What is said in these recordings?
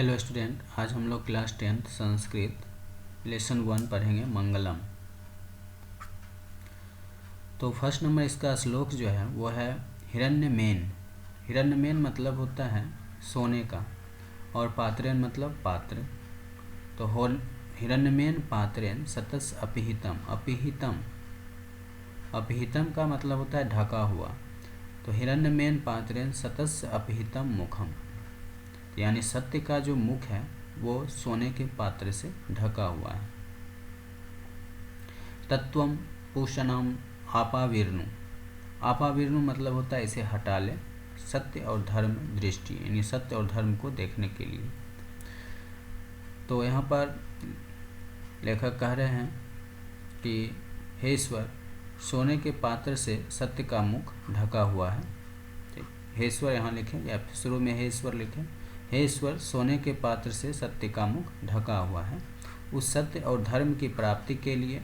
Hello student, आज हम लोग क्लास 10th संस्कृत लेसन 1 पढ़ेंगे मंगलम। तो फर्स्ट नंबर इसका श्लोक जो है वो है हिरण्यमेन। हिरण्यमेन मतलब होता है सोने का, और पात्रेन मतलब पात्र। तो हिरण्यमेन पात्रेन सतस अपिहितम। अपिहितम का मतलब होता है ढका हुआ। तो हिरण्यमेन पात्रेन सतस अपिहितम मुखम, यानी सत्य का जो मुख है वो सोने के पात्र से ढका हुआ है। तत्वम पूषणम आपाविर्नु। आपाविर्नु मतलब होता है इसे हटा ले, सत्य और धर्म दृष्टि, यानी सत्य और धर्म को देखने के लिए। तो यहाँ पर लेखक कह रहे हैं कि हे ईश्वर, सोने के पात्र से सत्य का मुख ढका हुआ है। हे ईश्वर यहाँ लिखें या शुरू में हे ईश्वर लिखें। हे ईश्वर, सोने के पात्र से सत्य का मुख ढका हुआ है। उस सत्य और धर्म की प्राप्ति के लिए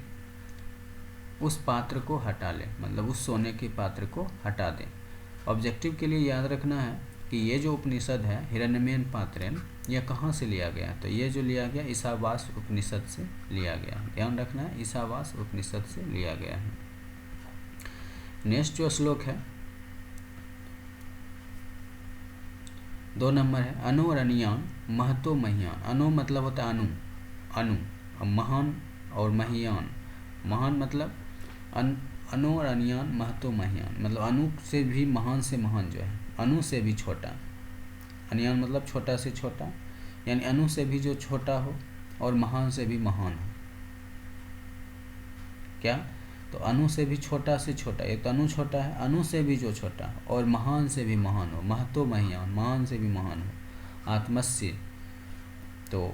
उस पात्र को हटा ले, मतलब उस सोने के पात्र को हटा दे। ऑब्जेक्टिव के लिए याद रखना है कि ये जो उपनिषद है हिरण्यमेन पात्रेन, यह कहाँ से लिया गया? तो ये जो लिया गया ईशावास उपनिषद से लिया गया है। ध्यान रखना है, ईशावास उपनिषद से लिया गया है। नेक्स्ट जो श्लोक है 2 नंबर है अनुरनियान महतो महियान। अनु मतलब होता है अनु, महान और महियान। महान मतलब अनु और अनियान महतो महियान, मतलब अनु से भी महान से महान जो है, अनु से भी छोटा। अनियान मतलब छोटा से छोटा, यानी अनु से भी जो छोटा हो और महान से भी महान हो। क्या? तो अनु से भी छोटा से छोटा, एक तो अनु छोटा है, अनु से भी जो छोटा और महान से भी महान हो। महतो महियान, महान से भी महान हो। आत्मस्य, तो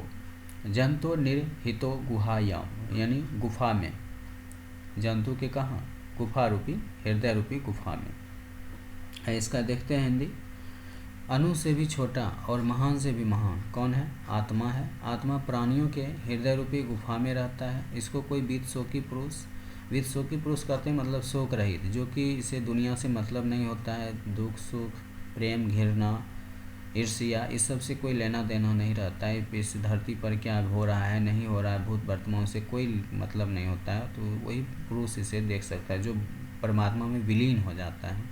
जंतु निर्हितो गुहायाम, यानी गुफा में। जंतु के कहाँ? गुफा रूपी, हृदय रूपी गुफा में है। इसका देखते हैं हिंदी। अनु से भी छोटा और महान से भी महान कौन है? आत्मा है। आत्मा प्राणियों के हृदय रूपी गुफा में रहता है। इसको कोई बीत शोकी पुरुष कहते हैं, मतलब शोक रहित, जो कि इसे दुनिया से मतलब नहीं होता है। दुख सुख प्रेम घृणा ईर्ष्या इस सब से कोई लेना देना नहीं रहता है। इस धरती पर क्या हो रहा है नहीं हो रहा है, भूत वर्तमान से कोई मतलब नहीं होता है। तो वही पुरुष इसे देख सकता है जो परमात्मा में विलीन हो जाता है।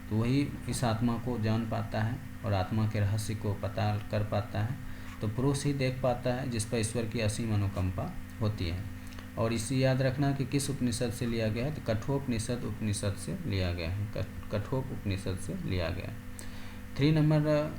तो वही इस आत्मा को जान पाता है और आत्मा के रहस्य को पता कर पाता है। तो पुरुष ही देख पाता है जिस पर ईश्वर की असीम अनुकंपा होती है। और इसे याद रखना कि किस उपनिषद से लिया गया है? तो कठोपनिषद उपनिषद से लिया गया है। कठोप उपनिषद से लिया गया है। 3 नंबर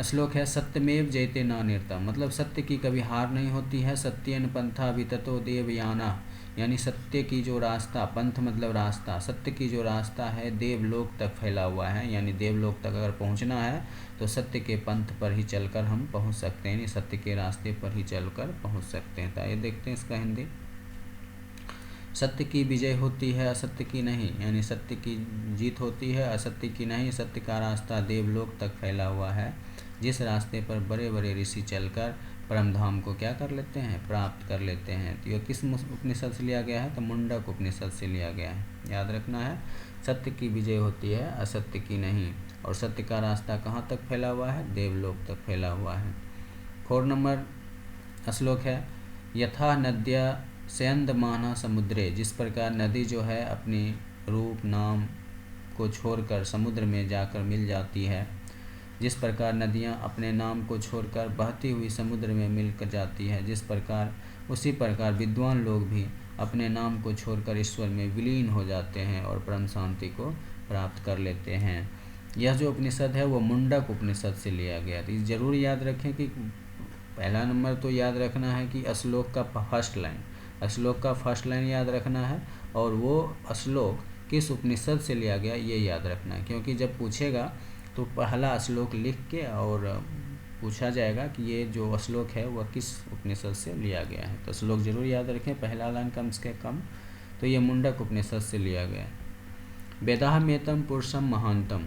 श्लोक है सत्यमेव जयते नान्यथा, मतलब सत्य की कभी हार नहीं होती है। सत्येन पंथा विततो देवयाना, यानी सत्य की जो रास्ता, पंथ मतलब रास्ता, सत्य की जो रास्ता है देवलोक तक फैला हुआ है। यानी देवलोक तक अगर पहुंचना है तो सत्य के पंथ पर ही चलकर हम पहुंच सकते हैं, यानी सत्य के रास्ते पर ही चलकर पहुंच सकते हैं। तो ये देखते हैं इसका हिंदी। सत्य की विजय होती है, असत्य की नहीं, यानी सत्य की जीत होती है, असत्य की नहीं। सत्य का रास्ता देवलोक तक फैला हुआ है, जिस रास्ते पर बड़े बड़े ऋषि चलकर परमधाम को क्या कर लेते हैं? प्राप्त कर लेते हैं। तो यह किस उपनिषद से लिया गया है? तो मुंडक उपनिषद से लिया गया है। याद रखना है, सत्य की विजय होती है, असत्य की नहीं। और सत्य का रास्ता कहाँ तक फैला हुआ है? देवलोक तक फैला हुआ है। 4 नंबर श्लोक है यथा नद्या स्यंदमाना समुद्रे, जिस प्रकार नदी जो है अपनी रूप नाम को छोड़कर समुद्र में जाकर मिल जाती है, जिस प्रकार नदियाँ अपने नाम को छोड़कर बहती हुई समुद्र में मिलकर जाती है, जिस प्रकार उसी प्रकार विद्वान लोग भी अपने नाम को छोड़कर ईश्वर में विलीन हो जाते हैं और परम शांति को प्राप्त कर लेते हैं। यह जो उपनिषद है वो मुंडक उपनिषद से लिया गया। तो जरूर याद रखें कि पहला नंबर तो याद रखना है कि श्लोक का फर्स्ट लाइन याद रखना है, और वो श्लोक किस उपनिषद से लिया गया ये याद रखना है। क्योंकि जब पूछेगा तो पहला श्लोक लिख के और पूछा जाएगा कि ये जो श्लोक है वह किस उपनिषद से लिया गया है। तो श्लोक जरूर याद रखें, पहला लाइन कम से कम। तो ये मुंडक उपनिषद से लिया गया है। वेदाहमेतम पुरुषम महानतम,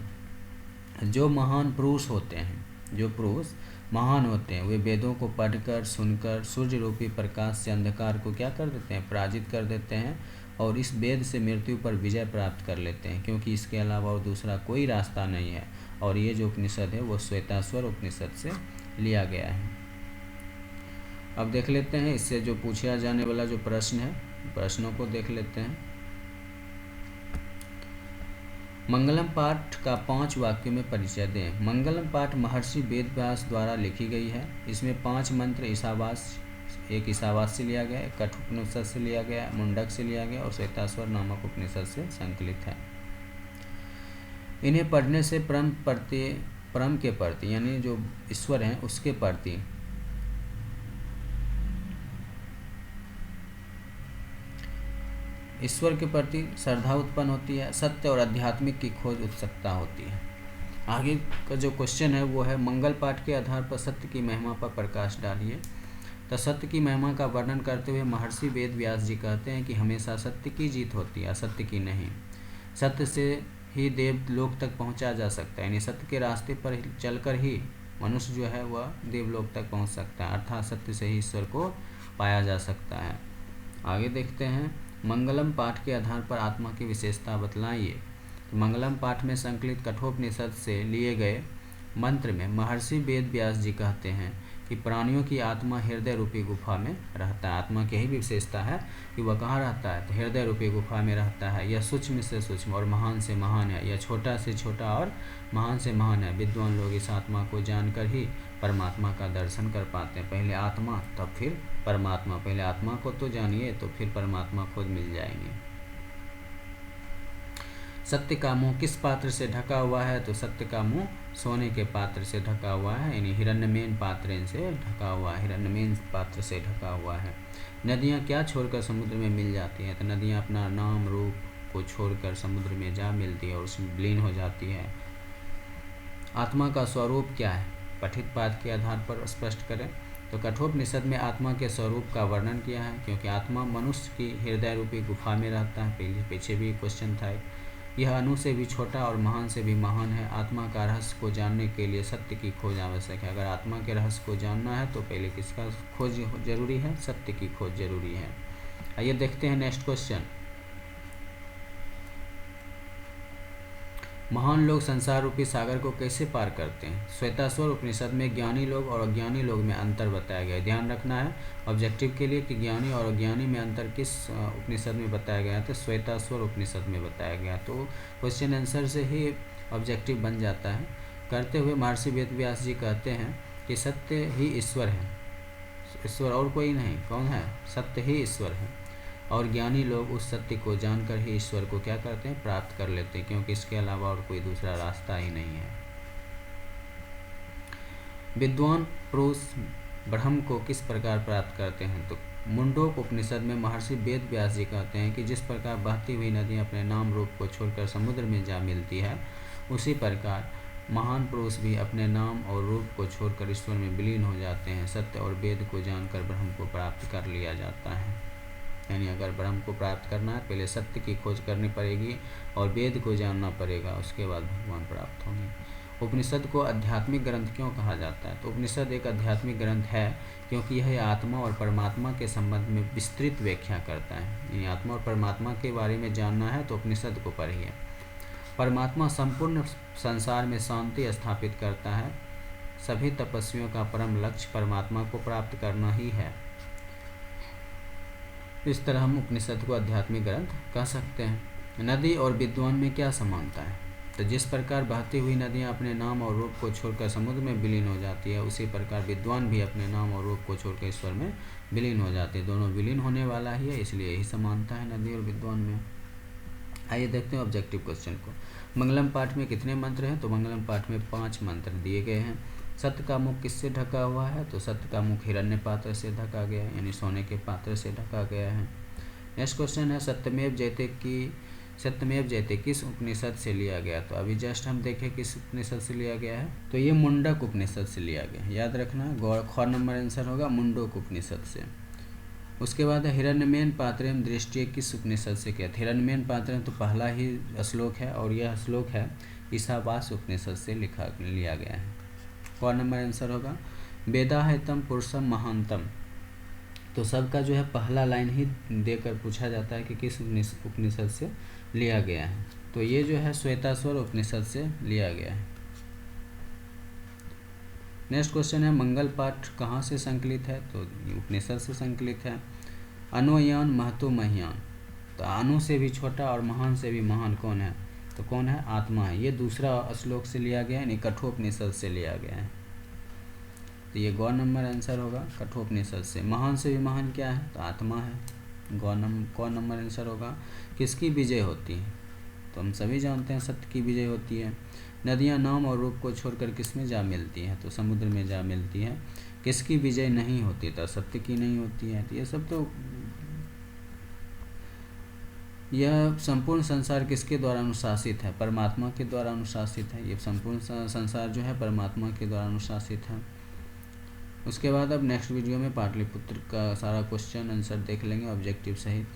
जो महान पुरुष होते हैं, जो पुरुष महान होते हैं, वे वेदों को पढ़कर सुनकर सूर्य रूपी प्रकाश से अंधकार को क्या कर देते हैं? पराजित कर देते हैं, और इस वेद से मृत्यु पर विजय प्राप्त कर लेते हैं, क्योंकि इसके अलावा और दूसरा कोई रास्ता नहीं है। और ये जो उपनिषद है वो श्वेताश्वर उपनिषद से लिया गया है। अब देख लेते हैं इससे जो पूछा जाने वाला जो प्रश्न है, प्रश्नों को देख लेते हैं। मंगलम पाठ का 5 वाक्यों में परिचय दें। मंगलम पाठ महर्षि वेदव्यास द्वारा लिखी गई है। इसमें 5 मंत्र ईशावास, एक ईशावास से लिया गया, एक कठोपनिषद से लिया गया, मुंडक से लिया गया और श्वेताश्वर नामक उपनिषद से संकलित है। इन्हें पढ़ने से परम के प्रति यानी जो ईश्वर हैं उसके प्रति श्रद्धा उत्पन्न होती है, सत्य और आध्यात्मिक की खोज उत्सुकता होती है। आगे का जो क्वेश्चन है वो है मंगल पाठ के आधार पर सत्य की महिमा पर प्रकाश डालिए। तो सत्य की महिमा का वर्णन करते हुए महर्षि वेद व्यास जी कहते हैं कि हमेशा सत्य की जीत होती है, असत्य की नहीं। सत्य से ही देव लोक तक पहुंचा जा सकता है, यानी सत्य के रास्ते पर चलकर ही मनुष्य जो है वह देवलोक तक पहुंच सकता है, अर्थात सत्य से ही ईश्वर को पाया जा सकता है। आगे देखते हैं, मंगलम पाठ के आधार पर आत्मा की विशेषता बतलाइए। तो मंगलम पाठ में संकलित कठोपनिषद से लिए गए मंत्र में महर्षि वेद व्यास जी कहते हैं कि प्राणियों की आत्मा हृदय रूपी गुफा में रहता है। आत्मा की यही विशेषता है कि वह कहाँ रहता है, तो हृदय रूपी गुफा में रहता है। यह सूक्ष्म से सूक्ष्म और महान से महान है, यह छोटा से छोटा और महान से महान है। विद्वान लोग इस आत्मा को जानकर ही परमात्मा का दर्शन कर पाते हैं। पहले आत्मा तब फिर परमात्मा, पहले आत्मा को तो जानिए तो फिर परमात्मा खुद मिल जाएंगे। सत्य का मुंह किस पात्र से ढका हुआ है, तो सत्य का मुंह सोने के पात्र से ढका हुआ है, यानी हिरण्यमेन पात्र से ढका हुआ है, हिरण्यमेन पात्र से ढका हुआ है। नदियाँ क्या छोड़कर समुद्र में मिल जाती हैं, तो नदियाँ अपना नाम रूप को छोड़कर समुद्र में जा मिलती है और उसमें विलीन हो जाती है। आत्मा का स्वरूप क्या है, पठित पाठ के आधार पर स्पष्ट करें। तो कठोपनिषद में आत्मा के स्वरूप का वर्णन किया है, क्योंकि आत्मा मनुष्य की हृदय रूपी गुफा में रहता है। पीछे भी क्वेश्चन था, यह अणु से भी छोटा और महान से भी महान है। आत्मा का रहस्य को जानने के लिए सत्य की खोज आवश्यक है। अगर आत्मा के रहस्य को जानना है तो पहले किसका खोज जरूरी है, सत्य की खोज जरूरी है। आइए देखते हैं नेक्स्ट क्वेश्चन। महान लोग संसार रूपी सागर को कैसे पार करते हैं। श्वेताश्वर उपनिषद में ज्ञानी लोग और अज्ञानी लोग में अंतर बताया गया है। ध्यान रखना है ऑब्जेक्टिव के लिए कि ज्ञानी और अज्ञानी में अंतर किस उपनिषद में बताया गया है, तो श्वेताश्वर उपनिषद में बताया गया। तो क्वेश्चन आंसर से ही ऑब्जेक्टिव बन जाता है। करते हुए महर्षि वेद व्यास जी कहते हैं कि सत्य ही ईश्वर है, ईश्वर और कोई नहीं। कौन है, सत्य ही ईश्वर है। और ज्ञानी लोग उस सत्य को जानकर ही ईश्वर को क्या करते हैं, प्राप्त कर लेते हैं, क्योंकि इसके अलावा और कोई दूसरा रास्ता ही नहीं है। विद्वान पुरुष ब्रह्म को किस प्रकार प्राप्त करते हैं, तो मुंडोक उपनिषद में महर्षि वेद व्यास जी कहते हैं कि जिस प्रकार बहती हुई नदी अपने नाम रूप को छोड़कर समुद्र में जा मिलती है, उसी प्रकार महान पुरुष भी अपने नाम और रूप को छोड़कर ईश्वर में विलीन हो जाते हैं। सत्य और वेद को जानकर ब्रह्म को प्राप्त कर लिया जाता है। यानी अगर ब्रह्म को प्राप्त करना है पहले सत्य की खोज करनी पड़ेगी और वेद को जानना पड़ेगा, उसके बाद भगवान प्राप्त होंगे। उपनिषद को आध्यात्मिक ग्रंथ क्यों कहा जाता है, तो उपनिषद एक आध्यात्मिक ग्रंथ है क्योंकि यह आत्मा और परमात्मा के संबंध में विस्तृत व्याख्या करता है। यानी आत्मा और परमात्मा के बारे में जानना है तो उपनिषद को पढ़िए। परमात्मा संपूर्ण संसार में शांति स्थापित करता है। सभी तपस्वियों का परम लक्ष्य परमात्मा को प्राप्त करना ही है। इस तरह हम उपनिषद को आध्यात्मिक ग्रंथ कह सकते हैं। नदी और विद्वान में क्या समानता है, तो जिस प्रकार बहती हुई नदियाँ अपने नाम और रूप को छोड़कर समुद्र में विलीन हो जाती है, उसी प्रकार विद्वान भी अपने नाम और रूप को छोड़कर ईश्वर में विलीन हो जाते हैं। दोनों विलीन होने वाला ही है, इसलिए यही समानता है नदी और विद्वान में। आइए देखते हैं ऑब्जेक्टिव क्वेश्चन को। मंगलम पाठ में कितने मंत्र हैं, तो मंगलम पाठ में 5 मंत्र दिए गए हैं। सत्य का मुख किससे ढका हुआ है, तो सत्य का मुख हिरण्य पात्र से ढका गया है, यानी सोने के पात्र से ढका गया है। नेक्स्ट क्वेश्चन है सत्यमेव जयते किस उपनिषद से लिया गया, तो अभी जस्ट हम देखें किस उपनिषद से लिया गया है, तो ये मुंडक उपनिषद से लिया गया है। याद रखना ख नंबर आंसर होगा मुंडक उपनिषद से। उसके बाद हिरण्यमेन पात्रम दृष्टि किस उपनिषद से किया, हिरण्यमेन पात्रम तो पहला ही श्लोक है और यह श्लोक है ईशावास उपनिषद से लिया गया है। क नंबर आंसर होगा वेदाहतम पुरुषम महानतम, तो सबका जो है पहला लाइन ही देकर पूछा जाता है कि किस उपनिषद से लिया गया है, तो ये जो है श्वेताश्वर उपनिषद से लिया गया है। नेक्स्ट क्वेश्चन है मंगल पाठ कहाँ से संकलित है, तो उपनिषद से संकलित है। अनुयान महतो मह्यान, तो अनु से भी छोटा और महान से भी महान कौन है, तो कौन है, आत्मा है। ये दूसरा श्लोक से लिया गया है, यानी कठोपनिषद से लिया गया है। तो ये गौ नंबर आंसर होगा कठोपनिषद से। महान से भी महान क्या है, तो आत्मा है। गौ नंबर आंसर होगा। किसकी विजय होती है, तो हम सभी जानते हैं सत्य की विजय होती है। नदियाँ नाम और रूप को छोड़कर किस में जा मिलती हैं, तो समुद्र में जा मिलती है। किसकी विजय नहीं होती, तो सत्य की नहीं होती है। तो ये सब तो, यह संपूर्ण संसार किसके द्वारा अनुशासित है, परमात्मा के द्वारा अनुशासित है। ये संपूर्ण संसार जो है परमात्मा के द्वारा अनुशासित है। उसके बाद अब नेक्स्ट वीडियो में पाटलिपुत्र का सारा क्वेश्चन आंसर देख लेंगे ऑब्जेक्टिव सहित।